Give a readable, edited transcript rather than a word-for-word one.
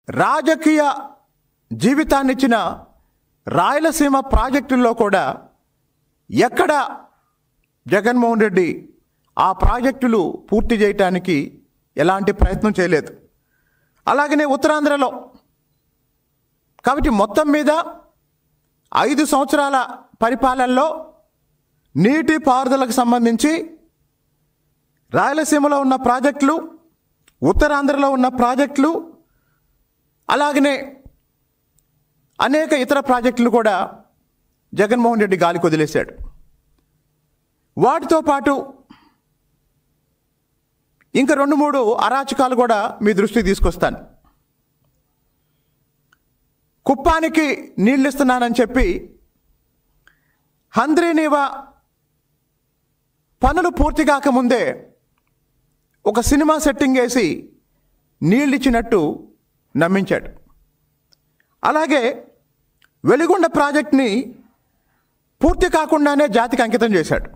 రాజకీయ జీవితాన్నిచ్చిన రాయలసీమ ప్రాజెక్టుల్లో కూడా ఎక్కడ జగన్మోహన్ రెడ్డి ఆ ప్రాజెక్టులు పూర్తి చేయటానికి ఎలాంటి ప్రయత్నం చేయలేదు. అలాగనే ఉత్తరాంధ్రలో. కాబట్టి మొత్తం మీద 5 సంవత్సరాల పరిపాలనలో నీటి పారుదలకు సంబంధించి రాయలసీమలో ఉన్న ప్రాజెక్టులు, ఉత్తరాంధ్రలో ఉన్న ప్రాజెక్టులు, అలాగనే అనేక ఇతర ప్రాజెక్టులు కూడా జగన్మోహన్ రెడ్డి గాలికి వదిలేశాడు. వాటితో పాటు ఇంకా 2-3 అరాచకాలు కూడా మీ దృష్టికి తీసుకొస్తాను. కుప్పానికి నీళ్ళు ఇస్తున్నానని చెప్పి హంద్రీనీవా పనులు పూర్తి కాకముందే ఒక సినిమా సెట్టింగ్ వేసి నీళ్ళు ఇచ్చినట్టు నమ్మించాడు. అలాగే వెలిగొండ ప్రాజెక్ట్ని పూర్తి కాకుండానే జాతికి అంకితం చేశాడు.